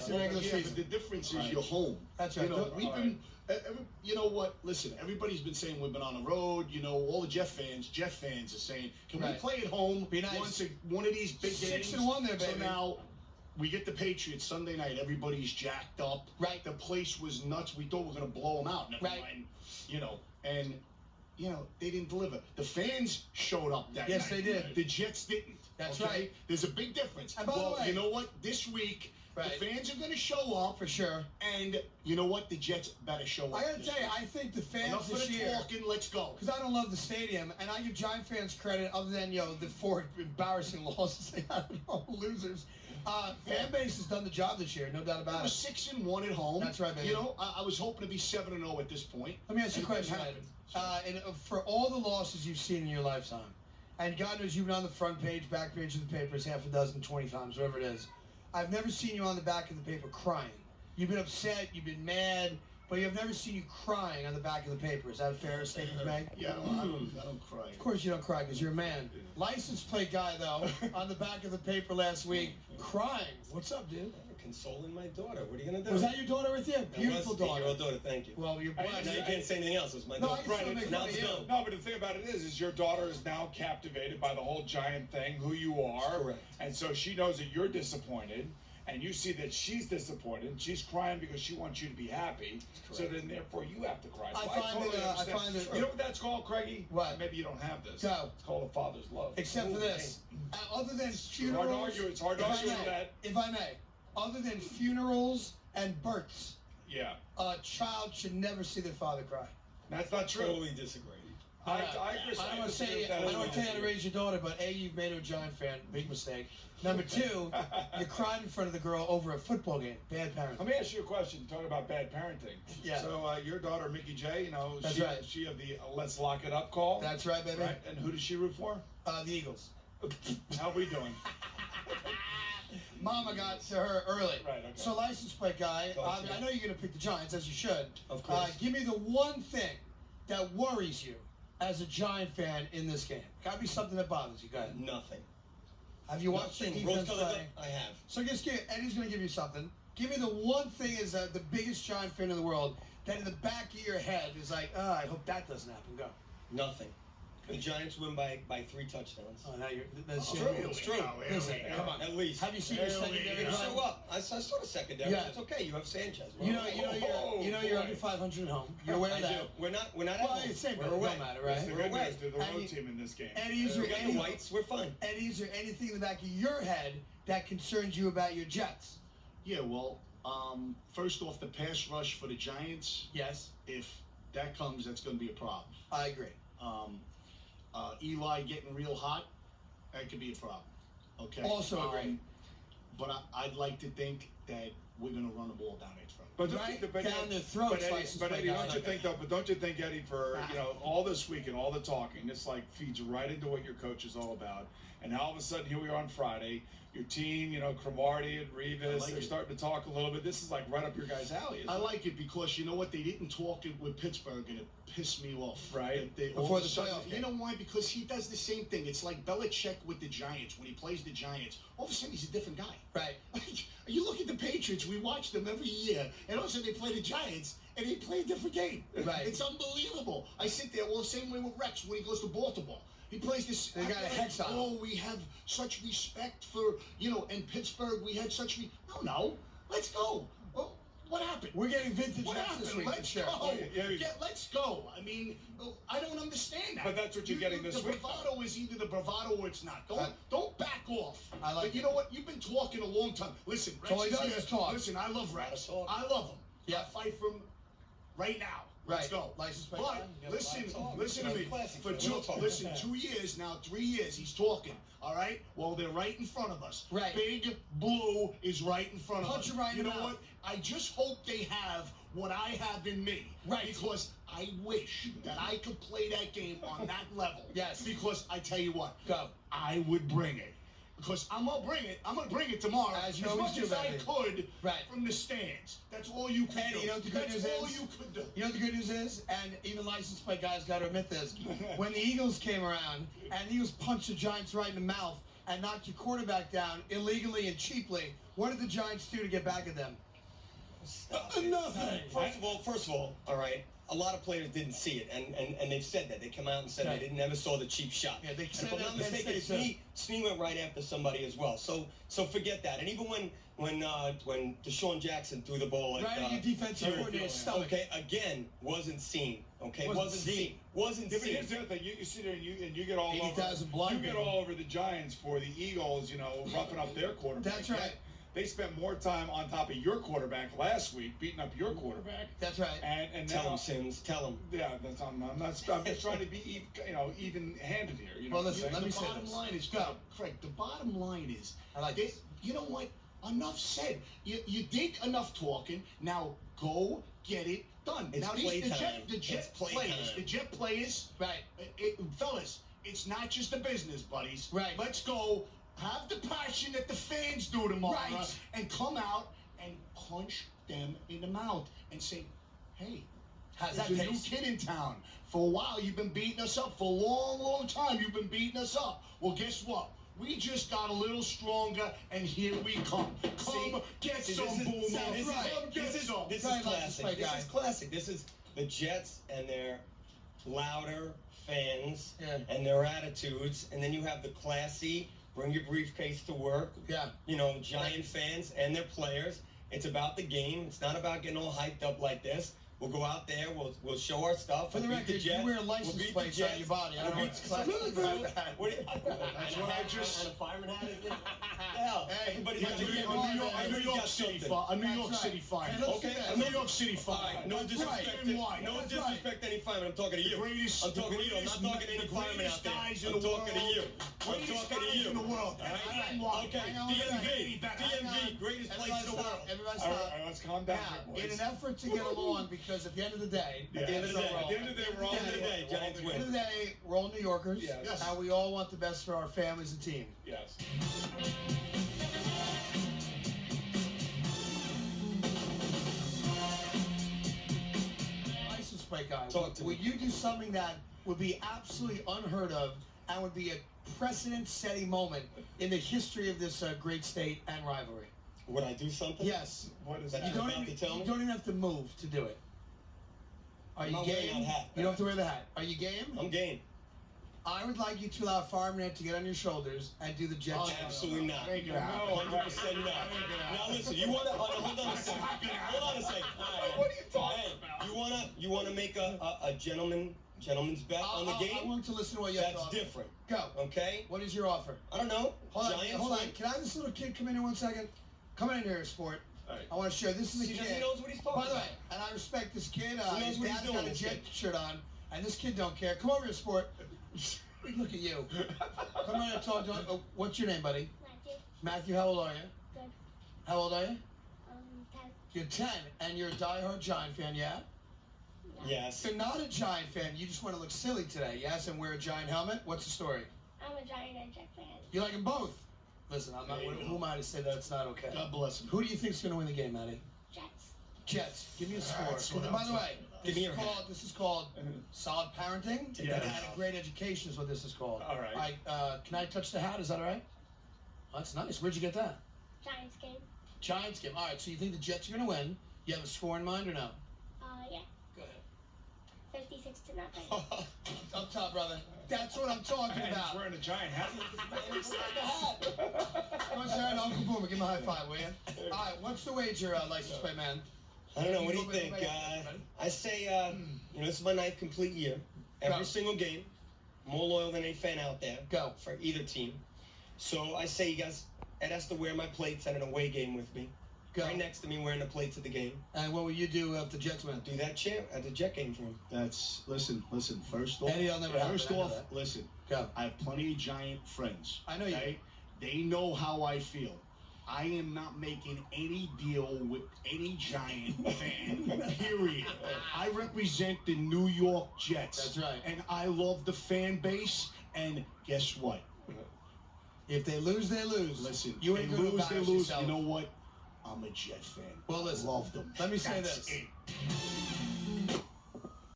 the regular season. But the difference is you're home. That's right. You know, we've been. You know what? Listen, everybody's been saying we've been on the road. You know, all the Jet fans are saying, can we play at home? Be nice. Once one of these big games. 6-1 there, baby. So now we get the Patriots Sunday night. Everybody's jacked up. Right. The place was nuts. We thought we were going to blow them out. Never mind. You know, and they didn't deliver. The fans showed up that night. Yes, they did. The Jets didn't. That's right. There's a big difference. And by the way, you know what? This week, the fans are going to show up. For sure. And you know what? The Jets better show up. I got to tell you, I think the fans Enough this year. Talking, let's go. Because I don't love the stadium, and I give Giant fans credit other than, the 4 embarrassing losses. I don't know, losers. Fan base has done the job this year, no doubt about it. 6-1 at home. That's right, baby. You know, I was hoping to be 7-0 at this point. Let me ask you a question, and for all the losses you've seen in your lifetime, and God knows you've been on the front page, back page of the papers half a dozen, 20 times, whatever it is, I've never seen you on the back of the paper crying. You've been upset, you've been mad, but I've never seen you crying on the back of the paper. Is that a fair statement to make? Yeah, I don't cry. Of course you don't cry because you're a man. License plate guy, though, on the back of the paper last week, crying. What's up, dude? Consoling my daughter. What are you going to do? Was that your daughter with you? Beautiful daughter. Your daughter, thank you. Well, you're blessed. Now you can't say anything else. It's my No, I daughter. can still make fun of you. No, but the thing about it is your daughter is now captivated by the whole Giant thing, who you are. Correct. And so she knows that you're disappointed. And you see that she's disappointed. She's crying because she wants you to be happy. So then, therefore, you have to cry. So I find that. You know what that's called, Craigie? What? Maybe you don't have this. Go. It's called a father's love. Except for this. Other than funerals. It's hard to argue with that. If I may. Other than funerals and births. Yeah. A child should never see their father cry. That's not true. Totally disagree. I don't want to tell you how to raise your daughter, but A, you've made her a Giant fan. Big mistake. Number 2, you cried in front of the girl over a football game. Bad parenting. Let me ask you a question. Talk about bad parenting. Yeah. So your daughter, Mickey J, That's right. She had the let's lock it up call. That's right, baby. Right? And who does she root for? The Eagles. How are we doing? Mama got to her early. Right, okay. So license plate guy, I know you're going to pick the Giants, as you should. Of course. Give me the one thing that worries you as a Giant fan in this game. Got to be something that bothers you. Go ahead. Nothing. Have you watched the defense play? I have. So just Eddie's going to give you something. Give me the one thing as the biggest Giant fan in the world that in the back of your head is like, I hope that doesn't happen. Go. Nothing. The Giants win by 3 touchdowns. Oh, now That's true. It's true. Listen, come on. At least. Have you seen your secondary? Show up. I saw the secondary. Yeah. It's okay. You have Sanchez. You know you're under 500 at home. You're aware of that. We're not at home. It's same, We're but it away. don't matter, right? We're away. They're the road team in this game. Eddie, is there We got the Whites. We're fine. Eddie, is there anything in the back of your head that concerns you about your Jets? Yeah, well, first off, the pass rush for the Giants. Yes. If that comes, that's going to be a problem. I agree. Eli getting real hot, that could be a problem. Okay. Also agree. But I'd like to think that we're going to run the ball down their throat. But down their throats. But Eddie, don't you think though? But don't you think, Eddie, for all this week and all the talking, this like feeds right into what your coach is all about. And now all of a sudden, here we are on Friday. Your team, Cromartie and Rivas, they're starting to talk a little bit. This is like right up your guys' alley. I like it because you know what? They didn't talk it with Pittsburgh, and it pissed me off. Right. Before the playoff game. You know why? Because he does the same thing. It's like Belichick with the Giants. When he plays the Giants, all of a sudden he's a different guy. Right. You look at the Patriots. We watch them every year, and all of a sudden they play the Giants, and they play a different game. Right. It's unbelievable. I sit there. Well, the same way with Rex when he goes to Baltimore. He plays this. They got a hex on. Oh, we have such respect for in Pittsburgh. We had such. No. Let's go. Well, what happened? We're getting vintage What Jets happened? this week. Let's for sure. go. Yeah. Let's go. I mean, I don't understand that. But that's what you're getting this the week. Bravado is either the bravado or it's not. Don't back off. I like But you know what? You've been talking a long time. Listen, Rex all he does is talk. Listen, I love Rex. Talk. I love him. Yeah. I fight for him right now. Let's go. License plate But guy. listen to me. For Classic. 2 years now, 3 years, he's talking. All right. Well, they're right in front of us. Right. Big Blue is right in front of us. Punch him right in You the know mouth. what? I just hope they have what I have in me. Right. Because I wish that I could play that game on that level. Yes. Because I tell you what. Go. I would bring it. Because I'm gonna bring it. I'm gonna bring it tomorrow As you as always much do, as I baby. could Right. from the stands. That's all you could Eddie, do. you know what the good news That's all is? you could do. You know what the good news is? And even license plate guys got to admit this. When the Eagles came around and the Eagles punched the Giants right in the mouth and knocked your quarterback down illegally and cheaply, What did the Giants do to get back at them? Stop it. Nothing. First of all, all right. A lot of players didn't see it, and they've said that. They come out and said Right. they never saw the cheap shot. Yeah, they And said if I'm that not in Penn mistaken, State, Snee went right after somebody as well. So forget that. And even when Deshaun Jackson threw the ball at Right in your defensive Fury, coordinator's stomach. okay, again, wasn't seen. Okay, Wasn't seen. Wasn't Yeah, but seen. here's the other thing. You sit there and you get all 80,000 over. blind You get people. all over the Giants for the Eagles, roughing up their quarterback. That's right. They spent more time on top of your quarterback last week, beating up your quarterback. That's right. And Tell now, him, Sims. Tell him. yeah, I'm just trying to be, even-handed here. Well, listen, let me The say bottom this. line is, Go. Craig, the bottom line is, I like this. you know what? Enough said. You did enough talking. Now go get it done. It's now the playtime. Jet It's players, playtime. the Jet players, Right. fellas, it's not just a business, buddies. Right. Let's go. Have the passion that the fans do tomorrow, Right. and come out and punch them in the mouth and say, "Hey, How's that there's a new taste? kid in town. For a while, you've been beating us up. For a long, long time, you've been beating us up. Well, guess what? We just got a little stronger, and here we come. Come get See, some, this is- Boomer. see, this is- Come get some. This Very is nice classic. play, This guy. is classic. This is the Jets and their louder fans Yeah. and their attitudes, and then you have the classy, bring your briefcase to work. Yeah. Giant fans and their players. It's about the game. It's not about getting all hyped up like this. We'll go out there. We'll show our stuff. For the we'll beat record, Jets. you wear We'll license beat the plates on Jets. your body. I don't know We'll what's beat- classic about that. What do you- That's what I just- And a fireman hat. Hell, Hey, everybody's yeah, got you to get get one, one. man. A New Everybody's York got City something. A New That's York right. City fire. Hey, let's Okay, do that. A New York City All right, fire. no That's disrespect. right. To, Why? no That's disrespect to any fireman. I'm talking to you. The greatest- I'm talking to you. I'm not talking to any the fireman greatest out there. guys in I'm the talking to world. you. I'm Greatest talking to guys you. in the world. All right? Hang on. Okay. Hang on a second. DMV, greatest place in the world. Everybody All right, stop. all right, let's calm down Now, here, in boys. an effort to get along, because at the end of the day, Yeah. At the end of the day, At the end of the day, we're all At the end of the day, Giants At the end win. of the day, we're all New Yorkers, Yes. and we all want the best for our families and team. Yes. License plate guy, Talk to would me. you do something that would be absolutely unheard of and would be a precedent-setting moment in the history of this great state and rivalry? Would I do something? Yes. What is That You that? You're don't, about even, to tell you me? don't even have to move to do it. Are I'm you not wearing game? that hat. You don't have to wear the hat. Are you game? I'm game. I would like you to allow Fireman to get on your shoulders and do the jet Oh, chant. Absolutely not. Ain't gonna happen. 100% no. Now listen, you wanna hold on a second. Hold on a second. All right. What are you talking Hey, about? You wanna make a gentleman's bet on the I game? want to listen to what you have to That's offer. different. Go. Okay? What is your offer? I don't know. Hold on. Giants Hold on. win. Can I have this little kid come in here 1 second? Come in here, sport. All right. I want to share. This is a See, kid. he knows what he's talking By the way, about. and I respect this kid. He knows His what he's dad's doing, got a this jet kid. shirt on, and this kid don't care. Come over here, sport. Look at you. Come on and talk to him. Oh, what's your name, buddy? Matthew. Matthew, how old are you? Good. How old are you? 10. You're 10, and you're a diehard Giant fan, yeah? Yes. You're not a Giant fan. You just want to look silly today, yes, and wear a Giant helmet? What's the story? I'm a Giant and Jet fan. You like them both? Listen, I'm not. There you Who go. am I to say that it's not okay? God bless him. Who do you think's going to win the game, Matty? Jets. Jets. Give me a score. That's what By I'm the way, talking about. Give me your this is called solid parenting Yeah. and a great education is what this is called. All right. Can I touch the hat? Is that all right? That's nice. Where'd you get that? Giants game. Giants game. All right. So you think the Jets are going to win? You have a score in mind or no? Yeah. Go ahead. 56-0. Up top, brother. That's what I'm talking Man, he's about. wearing a giant hat. Come on, Sarah, and Uncle Boomer, give him a high five, will you? All right. What's the wager, license plate man? I don't know. What do You you go think? back. I say, this is my 9th complete year. Every Go. single game. More loyal than any fan out there. Go. For either team. So I say, you guys, Ed has to wear my plates at an away game with me. Go. Right next to me wearing the plates of the game. And what will you do if the Jets win? Do that chair at the Jet game for him. That's listen. First off, Eddie, I'll never happen. first I know off, that. listen. Go. I have plenty of Giant friends. I know you okay? They know how I feel. I am not making any deal with any Giant fan. Period. I represent the New York Jets. That's right. And I love the fan base. And guess what? If they lose, they lose. Listen, you ain't they going to lose, they embarrass lose. yourself. You know what? I'm a Jet fan. Well, listen, I love them. let me say That's this. it.